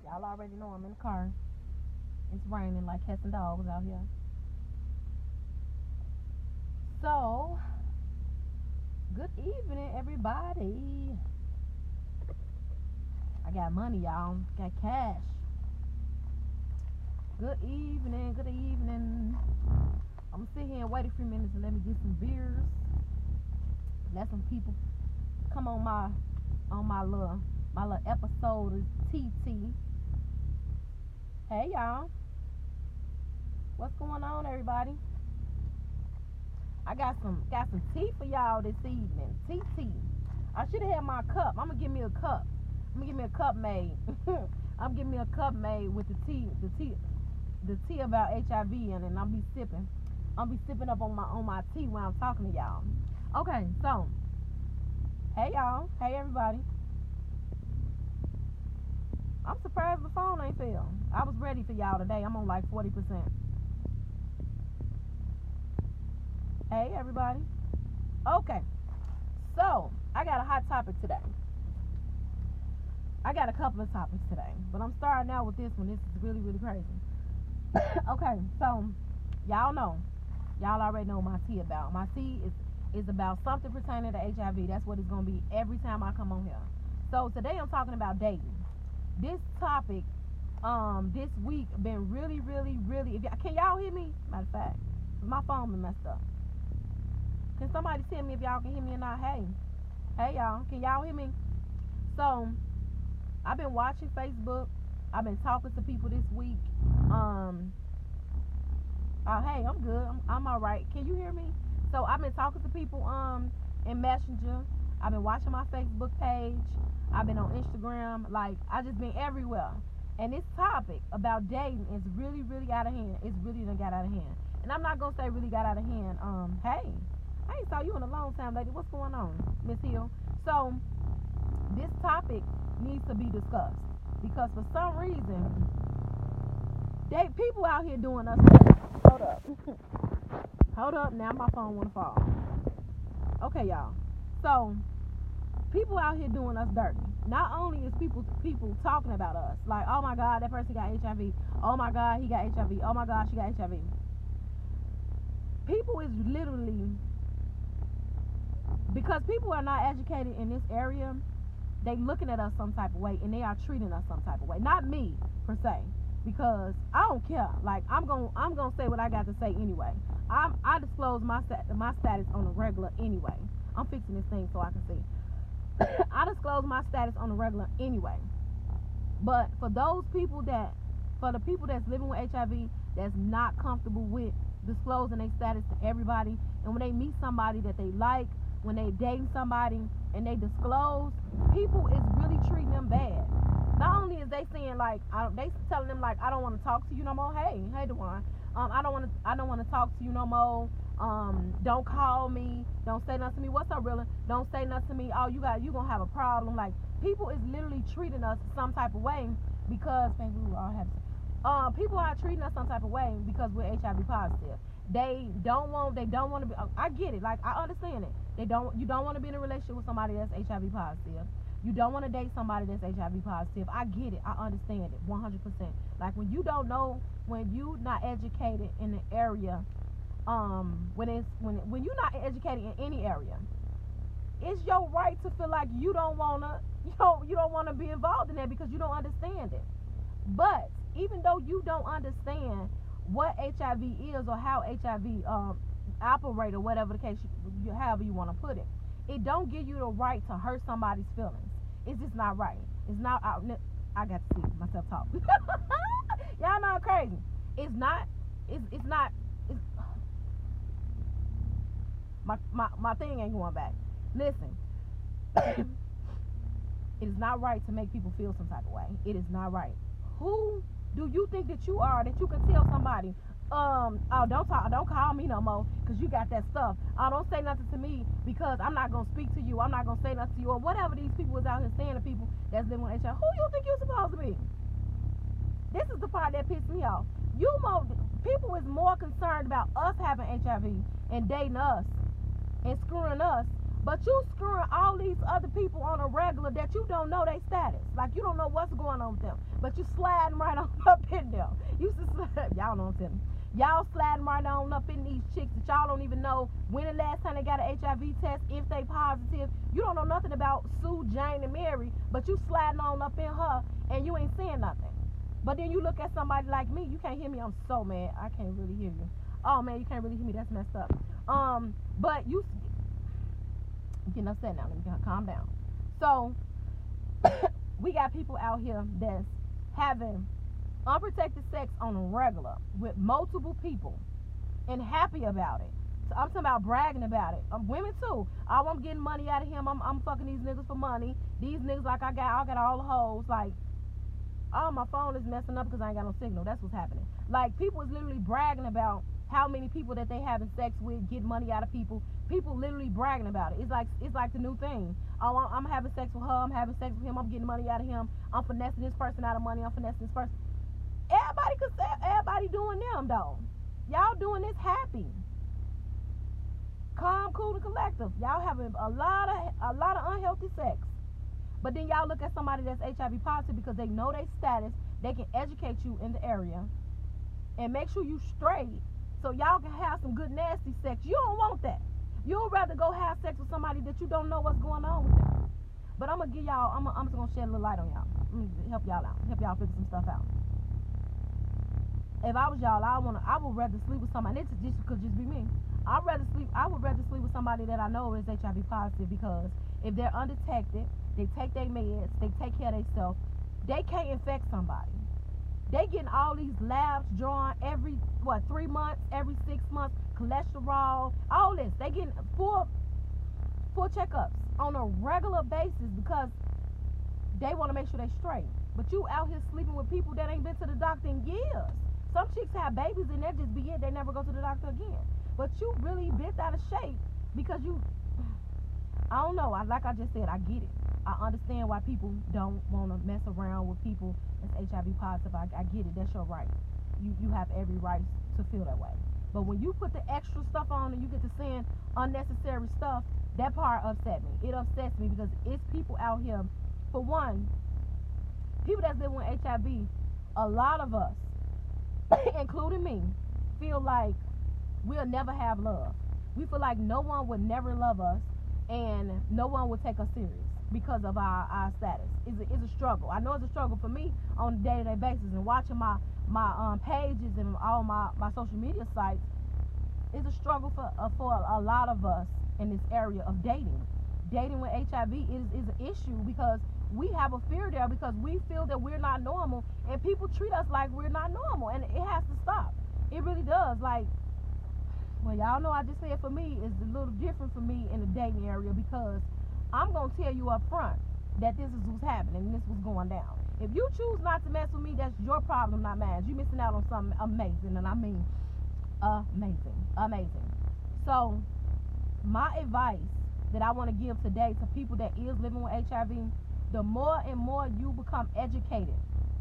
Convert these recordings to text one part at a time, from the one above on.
Y'all already know I'm in the car. It's raining like cats and dogs out here. So, good evening, everybody. I got money, y'all. Got cash. Good evening. Good evening. I'm gonna sit here and wait a few minutes and let me get some beers. Let some people come on my little episode of TT. Hey y'all, what's going on, everybody? I got some tea for y'all this evening. TT. I should have had my cup. I'm gonna give me a cup. I'm gonna give me a cup made. I'm giving me a cup made with the tea about HIV in it, and I'll be sipping up on my tea while I'm talking to y'all. Okay, so hey y'all, hey everybody. I'm surprised the phone ain't fell. I was ready for y'all today. I'm on like 40%. Hey everybody. Okay, so I got a hot topic today. I got a couple of topics today, but I'm starting out with this one. This is really, really crazy. Okay, so y'all already know my tea about. My tea is about something pertaining to HIV. That's what it's gonna be every time I come on here. So today I'm talking about dating. This topic, this week been really, really, really. Can y'all hear me? Matter of fact, my phone been messed up. Can somebody tell me if y'all can hear me or not? Hey y'all, can y'all hear me? So I've been watching Facebook. I've been talking to people this week. Hey, I'm good. I'm all right. Can you hear me? So I've been talking to people in Messenger. I've been watching my Facebook page. I've been on Instagram. Like, I just been everywhere. And this topic about dating is really, really out of hand. It's really done got out of hand. And I'm not gonna say really got out of hand. Hey, I ain't saw you in a long time, lady. What's going on, Miss Hill? So this topic needs to be discussed because for some reason, people out here doing us dirty. Hold up. Hold up. Now my phone wanna fall. Okay, y'all. So people out here doing us dirty. Not only is people talking about us, like, oh my God, that person got HIV. Oh my God, he got HIV. Oh my God, she got HIV. People is literally, because people are not educated in this area, they looking at us some type of way and they are treating us some type of way. Not me per se, because I don't care. Like, I'm gonna say what I got to say anyway. I disclose my status on a regular anyway. I'm fixing this thing so I can see. I disclose my status on a regular anyway. But for the people that's living with HIV, that's not comfortable with disclosing their status to everybody, and when they meet somebody that they like, when they dating somebody and they disclose, people is really treating them bad. Not only is they saying like, they telling them like, I don't want to talk to you no more. Hey Dewan, I don't want to talk to you no more. Don't call me. Don't say nothing to me. What's up, really? Don't say nothing to me. Oh, you gonna have a problem. Like, people is literally treating us some type of way because, baby, we all have. People are treating us some type of way because we're HIV positive. They don't want to be. I get it. Like, I understand it. You don't want to be in a relationship with somebody that's HIV positive. You don't want to date somebody that's HIV positive. I get it. I understand it 100%. Like, when you don't know, when you not educated in the area. When you're not educated in any area, it's your right to feel like you don't wanna be involved in that because you don't understand it. But even though you don't understand what HIV is or how HIV operate or whatever the case, however you want to put it, it don't give you the right to hurt somebody's feelings. It's just not right. It's not. I got to see myself talk. Y'all know I'm crazy. It's not. It's not. My thing ain't going back. Listen, it is not right to make people feel some type of way. It is not right. Who do you think that you are that you can tell somebody, oh, don't call me no more because you got that stuff. Oh, don't say nothing to me because I'm not gonna speak to you. I'm not gonna say nothing to you, or whatever these people is out here saying to people that's living with HIV. Who you think you're supposed to be? This is the part that pissed me off. People is more concerned about us having HIV and dating us and screwing us But you screwing all these other people on a regular that you don't know their status. Like, you don't know what's going on with them. But you sliding right on up in them. You y'all know what I'm telling you. Y'all sliding right on up in these chicks that y'all don't even know when the last time they got an HIV test, if they positive. You don't know nothing about Sue, Jane, and Mary, but you sliding on up in her and you ain't saying nothing. But then you look at somebody like me, you can't hear me, I'm so mad. I can't really hear you. Oh man, you can't really hear me, that's messed up. But you getting upset now, let me calm down. So we got people out here that's having unprotected sex on a regular with multiple people and happy about it. So I'm talking about bragging about it. Women too. Oh, I'm getting money out of him. I'm fucking these niggas for money. These niggas, like, I got all the hoes. Like, oh, my phone is messing up because I ain't got no signal. That's what's happening. Like, people is literally bragging about how many people that they having sex with, get money out of people. People literally bragging about it. It's like the new thing. Oh, I'm having sex with her. I'm having sex with him. I'm getting money out of him. I'm finessing this person out of money. I'm finessing this person. Everybody could say, everybody doing them though. Y'all doing this happy, calm, cool, and collective. Y'all having a lot of unhealthy sex. But then y'all look at somebody that's HIV positive because they know their status. They can educate you in the area and make sure you straight, so y'all can have some good nasty sex. You don't want that. You'd rather go have sex with somebody that you don't know what's going on with them. But I'm gonna give y'all. I'm just gonna shed a little light on y'all. I'm gonna help y'all out. Help y'all figure some stuff out. If I was y'all, I would rather sleep with somebody. This could just be me. I would rather sleep with somebody that I know is HIV positive, because if they're undetected, they take their meds, they take care of themselves, they can't infect somebody. They getting all these labs drawn every 3 months, every 6 months, cholesterol, all this. They getting full checkups on a regular basis because they want to make sure they straight. But you out here sleeping with people that ain't been to the doctor in years. Some chicks have babies and that just be it. They never go to the doctor again. But you really bent out of shape because I don't know. Like I just said, I get it. I understand why people don't want to mess around with people that's HIV positive. I get it. That's your right. You have every right to feel that way. But when you put the extra stuff on and you get to saying unnecessary stuff, that part upset me. It upsets me because it's people out here. For one, people that's living with HIV, a lot of us, including me, feel like we'll never have love. We feel like no one would never love us and no one would take us serious because of our status. It's a struggle. I know it's a struggle for me on a day-to-day basis, and watching my pages and all my social media sites. It's a struggle for a lot of us in this area of dating. Dating with HIV is an issue because we have a fear there, because we feel that we're not normal and people treat us like we're not normal, and it has to stop. It really does. Like, well, y'all know I just said for me, it's a little different for me in the dating area, because I'm going to tell you up front that this is what's happening and this was going down. If you choose not to mess with me, that's your problem, not mine. You're missing out on something amazing, and I mean amazing. So my advice that I want to give today to people that is living with HIV, the more and more you become educated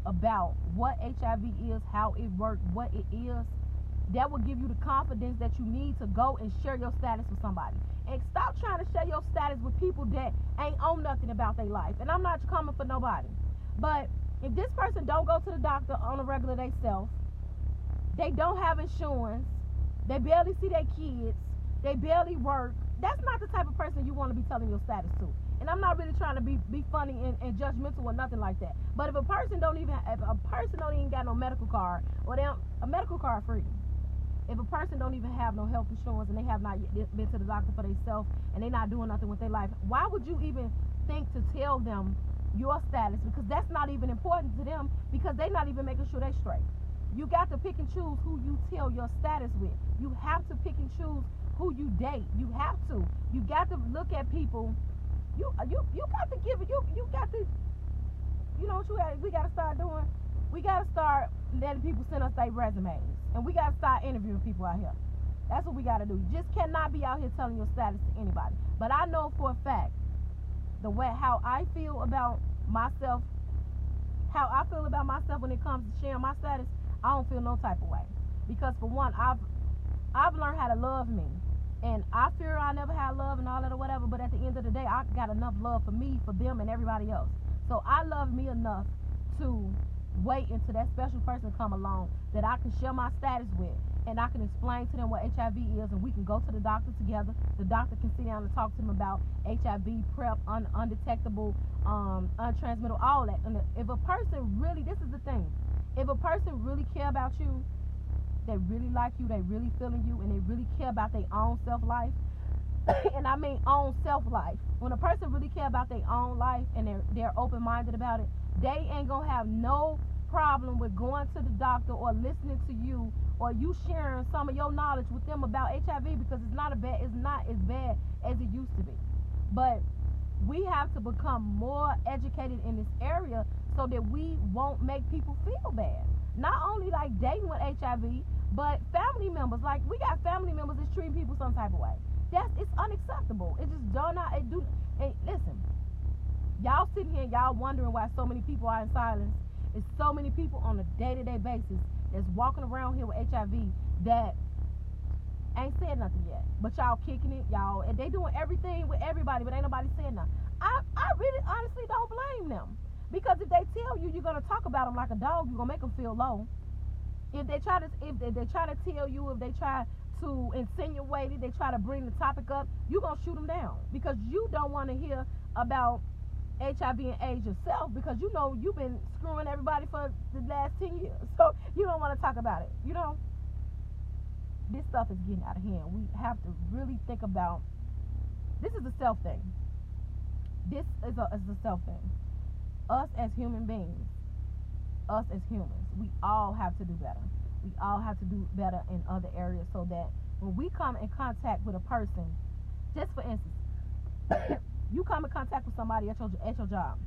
about what HIV is, how it works, what it is, that will give you the confidence that you need to go and share your status with somebody. And stop trying to share your status with people that ain't own nothing about their life. And I'm not coming for nobody. But if this person don't go to the doctor on a regular themselves, they don't have insurance, they barely see their kids, they barely work, that's not the type of person you want to be telling your status to. And I'm not really trying to be funny and judgmental or nothing like that. But if a person don't even got no medical card, or a medical card free. If a person don't even have no health insurance and they have not yet been to the doctor for themselves and they're not doing nothing with their life, why would you even think to tell them your status? Because that's not even important to them, because they're not even making sure they're straight. You got to pick and choose who you tell your status with. You have to pick and choose who you date. You have to. You got to look at people. You got to give it. You got to. You know what we got to start doing? We got to start letting people send us their resumes. And we got to start interviewing people out here. That's what we got to do. You just cannot be out here telling your status to anybody. But I know for a fact how I feel about myself, when it comes to sharing my status, I don't feel no type of way. Because for one, I've learned how to love me. And I fear I never had love and all that or whatever, but at the end of the day, I got enough love for me, for them, and everybody else. So I love me enough to wait until that special person come along that I can share my status with, and I can explain to them what HIV is, and we can go to the doctor together. The doctor can sit down and talk to them about HIV, PrEP, undetectable, untransmittable, all that. And if a person really, this is the thing, if a person really care about you, they really like you, they really feeling you, and they really care about their own self-life, and I mean own self-life. When a person really care about their own life and they're open-minded about it, they ain't gonna have no problem with going to the doctor or listening to you, or you sharing some of your knowledge with them about HIV, because it's not as bad as it used to be. But we have to become more educated in this area so that we won't make people feel bad. Not only like dating with HIV, but family members. Like, we got family members that's treating people some type of way. It's unacceptable. It just don't not it do. And listen, y'all sitting here, y'all wondering why so many people are in silence. It's so many people on a day-to-day basis that's walking around here with HIV that ain't said nothing yet. But y'all kicking it, y'all, and they doing everything with everybody, but ain't nobody saying nothing. I really honestly don't blame them, because if they tell you you're gonna talk about them like a dog, you're gonna make them feel low. If they try to tell you, if they try to insinuate it, they try to bring the topic up, you're gonna shoot them down, because you don't want to hear about HIV and AIDS yourself, because you know you've been screwing everybody for the last 10 years. So you don't want to talk about it. You know, this stuff is getting out of hand. We have to really think about, this is a self thing. This is a self thing. Us as human beings, us as humans, we all have to do better. We all have to do better in other areas, so that when we come in contact with a person, just for instance, you come in contact with somebody at your job.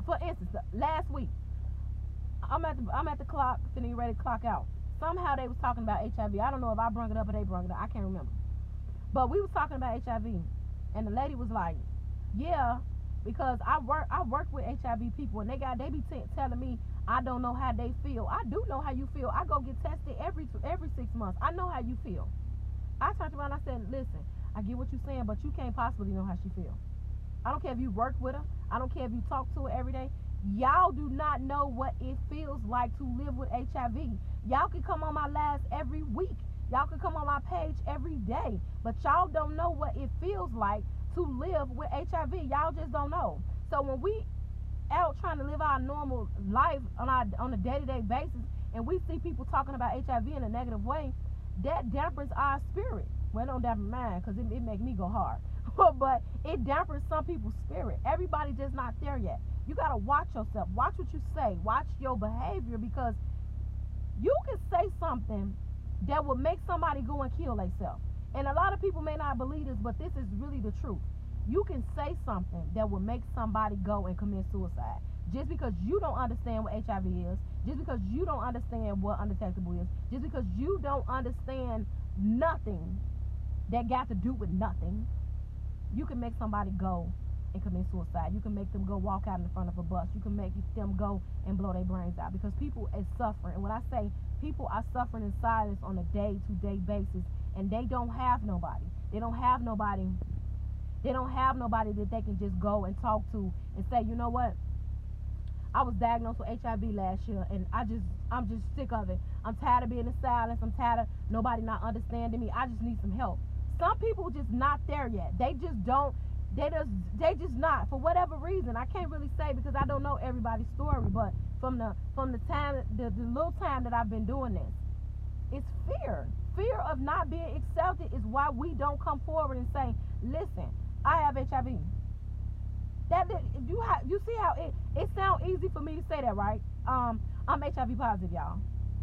For instance, last week, I'm at the clock, getting ready to clock out. Somehow they was talking about HIV. I don't know if I brung it up or they brung it up. I can't remember. But we was talking about HIV, and the lady was like, "Yeah, because I work with HIV people, and they be telling me I don't know how they feel. I do know how you feel. I go get tested every 6 months. I know how you feel." I turned around and I said, "Listen, I get what you're saying, but you can't possibly know how she feels. I don't care if you work with her. I don't care if you talk to her every day. Y'all do not know what it feels like to live with HIV. Y'all can come on my lives every week. Y'all can come on my page every day, but y'all don't know what it feels like to live with HIV. Y'all just don't know." So when we out trying to live our normal life on a day-to-day basis, and we see people talking about HIV in a negative way, that dampers our spirit. Well, it don't dampen mine, because it make me go hard. But it dampers some people's spirit. Everybody just not there yet. You got to watch yourself. Watch what you say. Watch your behavior, because you can say something that will make somebody go and kill themselves. And a lot of people may not believe this, but this is really the truth. You can say something that will make somebody go and commit suicide, just because you don't understand what HIV is, just because you don't understand what undetectable is, just because you don't understand nothing that got to do with nothing. You can make somebody go and commit suicide. You can make them go walk out in front of a bus. You can make them go and blow their brains out, because people is suffering. And when I say people are suffering in silence on a day-to-day basis, and they don't have nobody. They don't have nobody that they can just go and talk to and say, "You know what? I was diagnosed with HIV last year, and I'm just sick of it. I'm tired of being in silence. I'm tired of nobody not understanding me. I just need some help." Some people just not there yet. They just don't. They just not, for whatever reason. I can't really say, because I don't know everybody's story. But from the time, the little time that I've been doing this, it's fear. Fear of not being accepted is why we don't come forward and say, "Listen, I have HIV." You see how it sounds easy for me to say that, right? I'm HIV positive, y'all.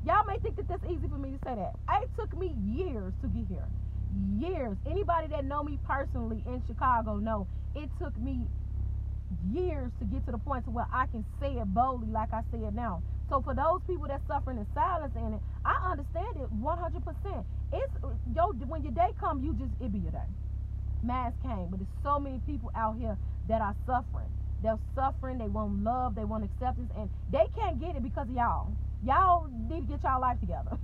Y'all may think that that's easy for me to say that. It took me years to get here. Years. Anybody that know me personally in Chicago know it took me years to get to the point to where I can say it boldly like I say it now. So for those people that's suffering in silence in it, I understand it 100%. When your day comes, it be your day. Mass came, but there's so many people out here that are suffering. They're suffering. They want love. They want acceptance, and they can't get it because of y'all. Y'all need to get y'all life together.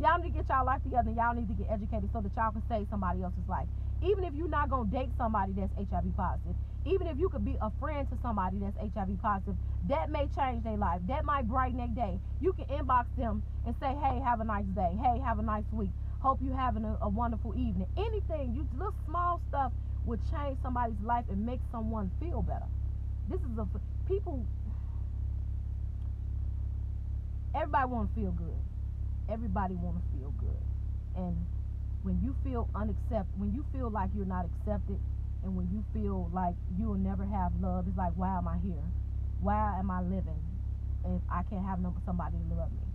Y'all need to get y'all life together, and y'all need to get educated so that y'all can save somebody else's life. Even if you're not gonna date somebody that's HIV positive, even if you could be a friend to somebody that's HIV positive, that may change their life. That might brighten their day. You can inbox them and say, hey, have a nice day. Hey, have a nice week. Hope you're having a wonderful evening. Anything, you little small stuff would change somebody's life and make someone feel better. This is people. Everybody want to feel good. Everybody want to feel good. And when you feel unaccepted, when you feel like you're not accepted, and when you feel like you will never have love, it's like, why am I here? Why am I living if I can't have somebody to love me?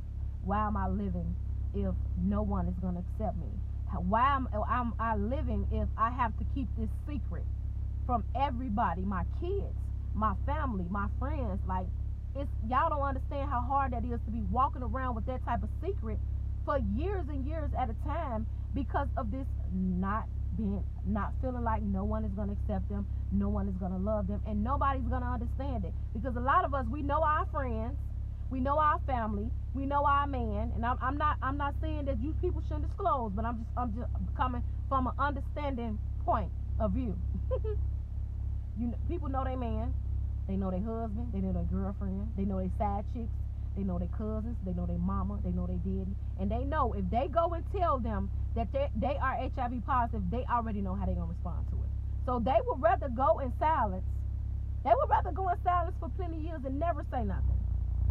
Why am I living if no one is going to accept me? Why am I living if I have to keep this secret from everybody, my kids, my family, my friends? Like, y'all don't understand how hard that is to be walking around with that type of secret for years and years at a time because of this not feeling like no one is going to accept them, no one is going to love them, and nobody's going to understand it. Because a lot of us, we know our friends, we know our family, we know our man, and I'm not saying that you people shouldn't disclose, but I'm just coming from an understanding point of view. People know their man, they know their husband, they know their girlfriend, they know their side chicks, they know their cousins, they know their mama, they know their daddy, and they know if they go and tell them that they are HIV positive, they already know how they're gonna respond to it. So they would rather go in silence. They would rather go in silence for plenty of years and never say nothing.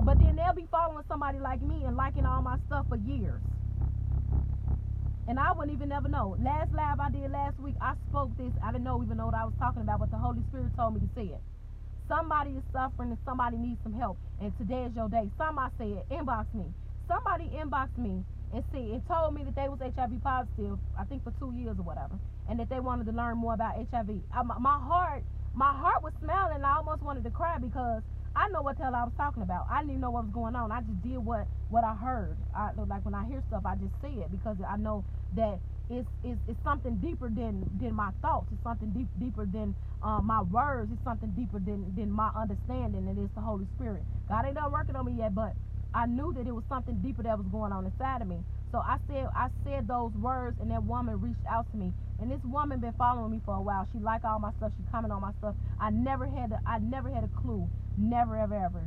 But then they'll be following somebody like me and liking all my stuff for years. And I wouldn't even never know. Last live I did last week, I spoke this. I didn't even know what I was talking about, but the Holy Spirit told me to say it. Somebody is suffering and somebody needs some help. And today is your day. Somebody said, inbox me. Somebody inboxed me and told me that they was HIV positive, I think for 2 years or whatever, and that they wanted to learn more about HIV. My heart was smiling, and I almost wanted to cry because I know what the hell I was talking about. I didn't even know what was going on. I just did what I heard. Like when I hear stuff, I just say it because I know that it's something deeper than my thoughts. It's something deeper than my words. It's something deeper than my understanding, and it's the Holy Spirit. God ain't done working on me yet, but I knew that it was something deeper that was going on inside of me. So I said those words, and that woman reached out to me. And this woman been following me for a while. She liked all my stuff. She commented on my stuff. I never had a clue. Never, ever.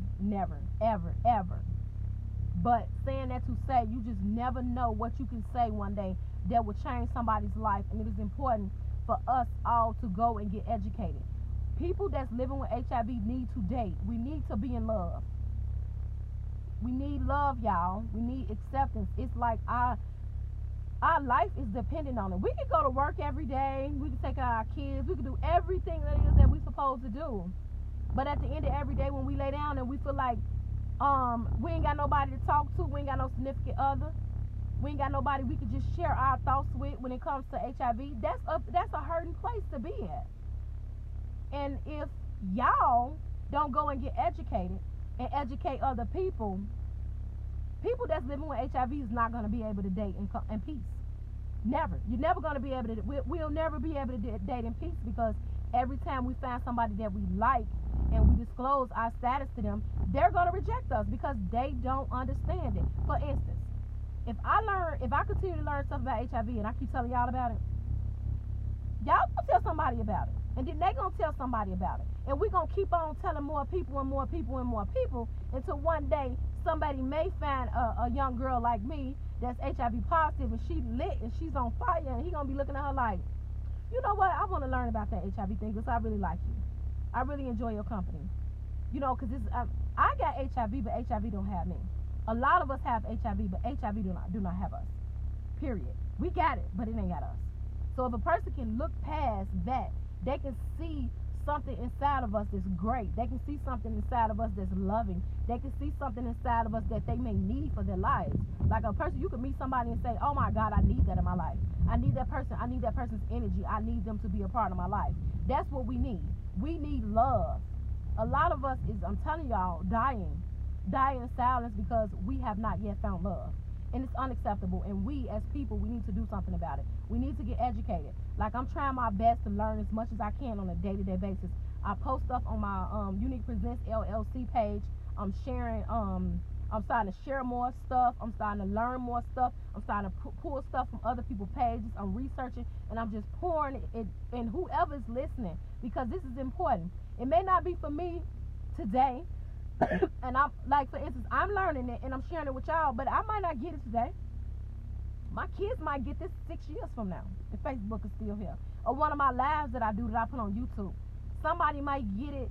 But saying that to say, you just never know what you can say one day that will change somebody's life. And it is important for us all to go and get educated. People that's living with HIV need to date. We need to be in love. We need love, y'all. We need acceptance. It's like our life is dependent on it. We can go to work every day. We can take care of our kids. We can do everything that it is that we're supposed to do. But at the end of every day, when we lay down and we feel like we ain't got nobody to talk to, we ain't got no significant other, we ain't got nobody we could just share our thoughts with when it comes to HIV, that's a hurting place to be at. And if y'all don't go and get educated and educate other people that's living with HIV is not going to be able to date in peace. Never. You're never going to be able to, we'll never be able to date in peace, because every time we find somebody that we like and we disclose our status to them, they're going to reject us because they don't understand it. For instance, if I continue to learn stuff about HIV and I keep telling y'all about it, y'all gonna tell somebody about it, and then they gonna tell somebody about it, and we're gonna keep on telling more people and more people and more people until one day somebody may find a young girl like me that's HIV positive and she lit and she's on fire, and he gonna be looking at her like, you know what, I want to learn about that HIV thing because I really like you. I really enjoy your company. You know, because I got HIV, but HIV don't have me. A lot of us have HIV, but HIV do not have us. Period. We got it, but it ain't got us. So if a person can look past that, they can see something inside of us that's great. They can see something inside of us that's loving. They can see something inside of us that they may need for their lives. Like a person, you could meet somebody and say, oh my God, I need that in my life. I need that person. I need that person's energy. I need them to be a part of my life. That's what we need. We need love. A lot of us is, I'm telling y'all, dying in silence because we have not yet found love. And it's unacceptable. And we, as people, we need to do something about it. We need to get educated. Like, I'm trying my best to learn as much as I can on a day-to-day basis I post stuff on my Unique Presents LLC page. I'm sharing. I'm starting to share more stuff. I'm starting to learn more stuff. I'm starting to pull stuff from other people's pages. I'm researching, and I'm just pouring it in whoever's listening, because this is important. It may not be for me today, and I'm like, for instance, I'm learning it and I'm sharing it with y'all, but I might not get it today. My kids might get this 6 years from now if Facebook is still here, or one of my lives that I do that I put on YouTube. Somebody might get it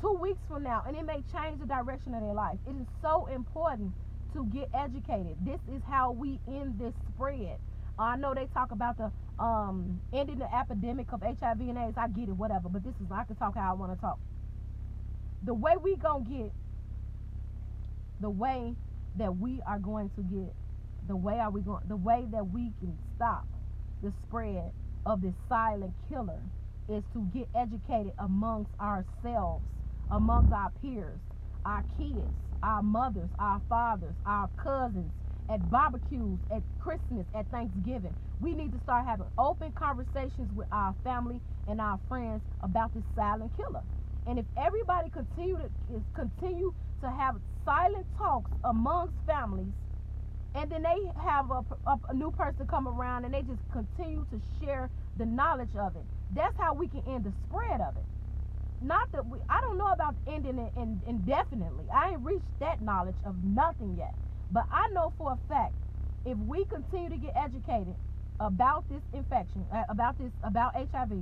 2 weeks from now, and it may change the direction of their life. It is so important to get educated. This is how we end this spread. I know they talk about the ending the epidemic of HIV and AIDS. I get it, whatever, but this is, I can talk how I want to talk. The way we gonna get, the way that we are going to get, the way that we can stop the spread of this silent killer is to get educated amongst ourselves, amongst our peers, our kids, our mothers, our fathers, our cousins, at barbecues, at Christmas, at Thanksgiving. We need to start having open conversations with our family and our friends about this silent killer. And if everybody continue to have silent talks amongst families, and then they have a new person come around and they just continue to share the knowledge of it, that's how we can end the spread of it. Not that I don't know about ending it indefinitely. I ain't reached that knowledge of nothing yet. But I know for a fact, if we continue to get educated about this infection, about HIV,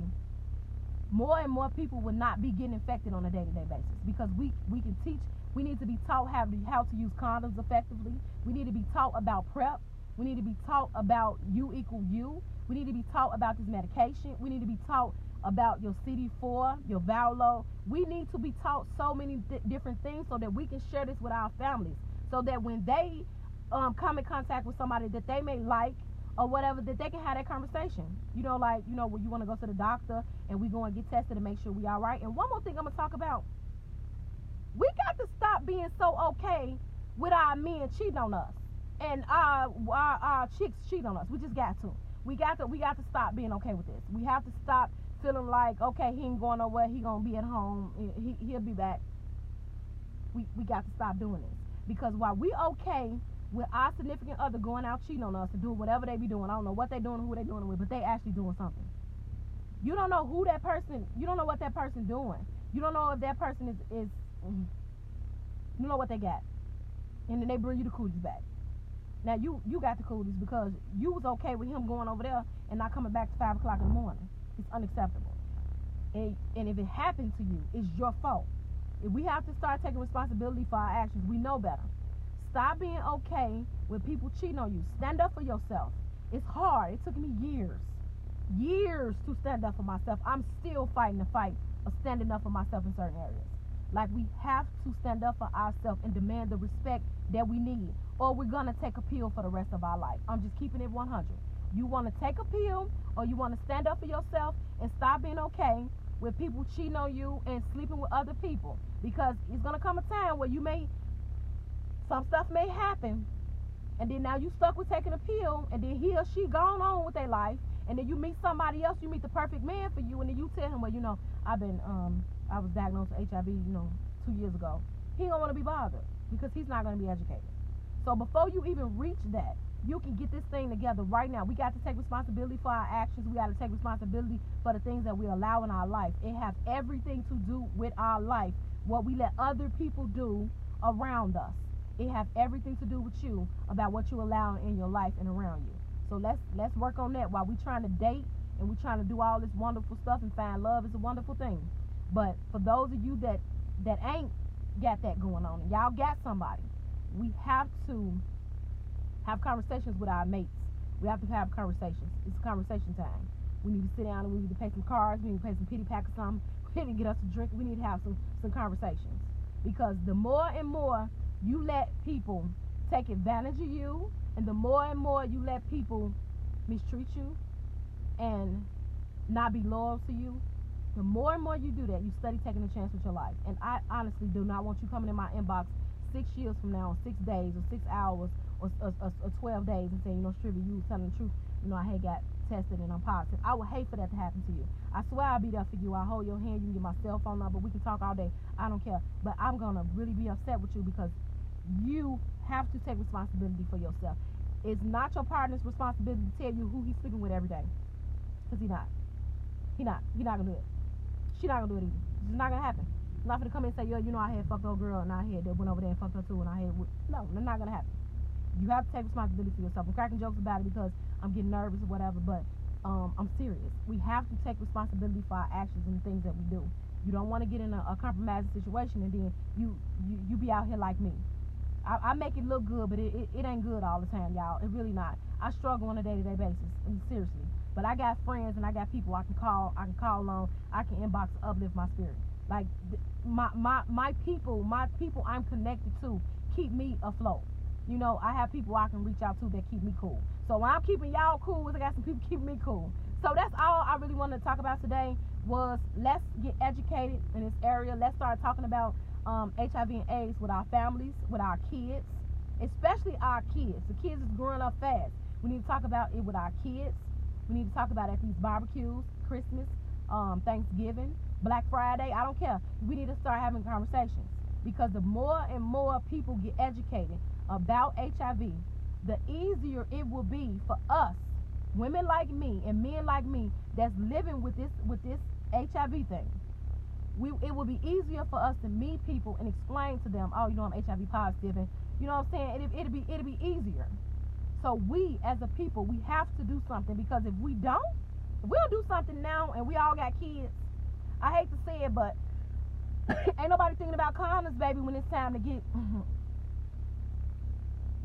more and more people will not be getting infected on a day-to-day basis, because we can teach. We need to be taught how to use condoms effectively. We need to be taught about PrEP. We need to be taught about U equal U. We need to be taught about this medication. We need to be taught about your CD4, your viral load. We need to be taught so many different things so that we can share this with our families, so that when they come in contact with somebody that they may like or whatever, that they can have that conversation. Like, when you want to go to the doctor and we go and get tested and make sure we all right. And one more thing I'm going to talk about. We got to stop being so okay with our men cheating on us and our chicks cheat on us. We just got to. We got to stop being okay with this. We have to stop feeling like, okay, he ain't going nowhere. He going to be at home. He'll be back. We got to stop doing this. Because while we okay with our significant other going out cheating on us and doing whatever they be doing, I don't know what they doing, who they doing it with, but they actually doing something. You don't know who that person, you don't know what that person doing. You don't know if that person is you know what they got. And then they bring you the cooties back. Now you got the cooties because you was okay with him going over there and not coming back to 5 o'clock in the morning. It's unacceptable. And if it happened to you, it's your fault. If we have to start taking responsibility for our actions, we know better. Stop being okay with people cheating on you. Stand up for yourself. It's hard. It took me years to stand up for myself. I'm still fighting the fight of standing up for myself in certain areas. Like, we have to stand up for ourselves and demand the respect that we need, or we're going to take a pill for the rest of our life. I'm just keeping it 100. You want to take a pill, or you want to stand up for yourself and stop being okay with people cheating on you and sleeping with other people, because it's going to come a time where some stuff may happen, and then now you stuck with taking a pill, and then he or she gone on with their life, and then you meet somebody else, you meet the perfect man for you, and then you tell him, well, I was diagnosed with HIV, 2 years ago. He don't want to be bothered because he's not going to be educated. So before you even reach that, you can get this thing together right now. We got to take responsibility for our actions. We got to take responsibility for the things that we allow in our life. It has everything to do with our life, what we let other people do around us. It has everything to do with you, about what you allow in your life and around you. So let's work on that. While we trying to date and we trying to do all this wonderful stuff and find love, is a wonderful thing. But for those of you that ain't got that going on, and y'all got somebody, we have to have conversations with our mates. We have to have conversations. It's conversation time. We need to sit down and we need to pay some cards. We need to pay some pity pack or something. We need to get us a drink. We need to have some conversations. Because the more and more you let people take advantage of you, and the more and more you let people mistreat you and not be loyal to you, The more and more you do that, you study taking a chance with your life. And I honestly do not want you coming in my inbox 6 years from now, 6 days, or 6 hours, or 12 days, and saying, Strivy, you was telling the truth. I had got tested and I'm positive. I would hate for that to happen to you. I swear I'll be there for you. I'll hold your hand. You can get my cell phone number. We can talk all day. I don't care. But I'm going to really be upset with you because you have to take responsibility for yourself. It's not your partner's responsibility to tell you who he's sleeping with every day. Because he's not. He's not going to do it. She's not going to do it either. It's not going to happen. I'm not going to come in and say, yo, I had fucked old girl and I had that went over there and fucked her too and I had... No, that's not going to happen. You have to take responsibility for yourself. I'm cracking jokes about it because I'm getting nervous or whatever, but I'm serious. We have to take responsibility for our actions and the things that we do. You don't want to get in a compromising situation and then you be out here like me. I make it look good, but it ain't good all the time, y'all. It really not. I struggle on a day-to-day basis, seriously. But I got friends and I got people I can call on. I can inbox to uplift my spirit. Like my people I'm connected to keep me afloat. I have people I can reach out to that keep me cool. So when I'm keeping y'all cool, I got some people keeping me cool. So that's all I really wanted to talk about today was let's get educated in this area. Let's start talking about HIV and AIDS with our families, with our kids, especially our kids. The kids is growing up fast. We need to talk about it with our kids. We need to talk about it at these barbecues, Christmas, Thanksgiving, Black Friday. I don't care. We need to start having conversations because the more and more people get educated about HIV, the easier it will be for us, women like me and men like me that's living with this HIV thing. It will be easier for us to meet people and explain to them, oh, I'm HIV positive, and you know what I'm saying? It'll be easier. So we as a people, we have to do something because if we don't, we'll do something now and we all got kids. I hate to say it, but ain't nobody thinking about condoms, baby, when it's time to get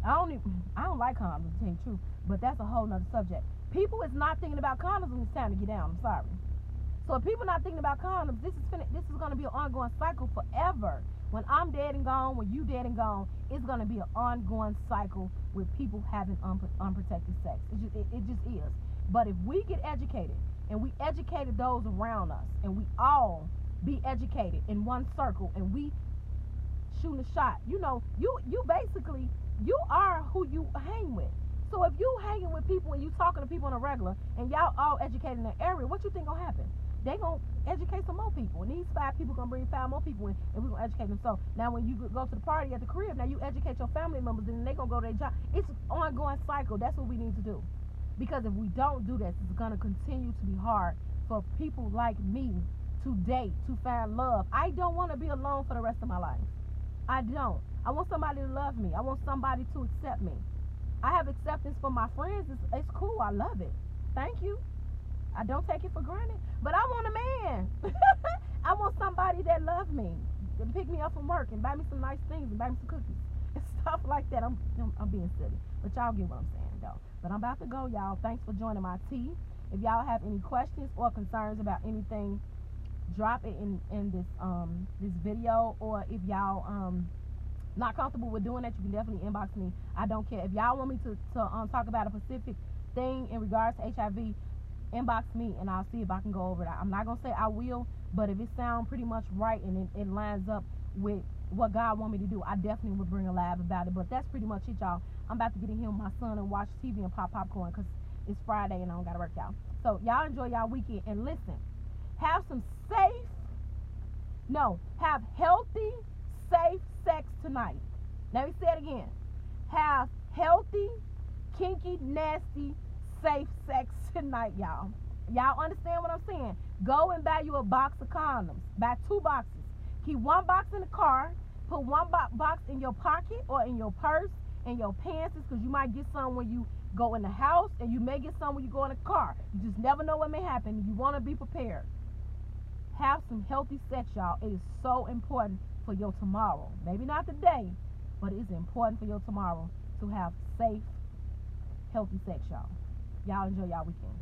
I don't like condoms, to tell you the truth, but that's a whole nother subject. People is not thinking about condoms when it's time to get down. I'm sorry. So if people not thinking about condoms, this is going to be an ongoing cycle forever. When I'm dead and gone, when you dead and gone, it's going to be an ongoing cycle with people having unprotected sex. It just is. But if we get educated and we educated those around us and we all be educated in one circle and we shooting a shot, you basically, you are who you hang with. So if you hanging with people and you talking to people on a regular and y'all all educated in an area, what you think gonna happen? They gonna educate some more people, and these 5 people gonna bring 5 more people in, and we gonna educate them. So now when you go to the party at the crib, now you educate your family members, and then they gonna go to their job. It's an ongoing cycle. That's what we need to do, because if we don't do this, it's gonna continue to be hard for people like me to date, to find love. I don't want to be alone for the rest of my life. I don't. I want somebody to love me. I want somebody to accept me. I have acceptance for my friends. It's cool. I love it. Thank you. I don't take it for granted. But I want a man. I want somebody that loves me, and pick me up from work and buy me some nice things and buy me some cookies and stuff like that. I'm being silly, but y'all get what I'm saying though. But I'm about to go, y'all. Thanks for joining my tea. If y'all have any questions or concerns about anything, drop it in this video, or if y'all not comfortable with doing that, you can definitely inbox me. I don't care. If y'all want me to talk about a specific thing in regards to HIV, inbox me and I'll see if I can go over that. I'm not gonna say I will, but if it sounds pretty much right and it lines up with what God want me to do, I definitely would bring a live about it. But that's pretty much it, y'all. I'm about to get in here with my son and watch TV and pop popcorn because it's Friday and I don't gotta work, y'all. So y'all enjoy y'all weekend, and listen, have healthy, safe sex tonight. Let me say it again. Have healthy, kinky, nasty, safe sex tonight, y'all. Y'all understand what I'm saying? Go and buy you a box of condoms. Buy 2 boxes. Keep 1 box in the car. Put 1 box in your pocket or in your purse, in your pants, because you might get some when you go in the house, and you may get some when you go in the car. You just never know what may happen. You want to be prepared. Have some healthy sex, y'all. It is so important for your tomorrow. Maybe not today, but it's important for your tomorrow to have safe, healthy sex, y'all. Y'all enjoy y'all weekend.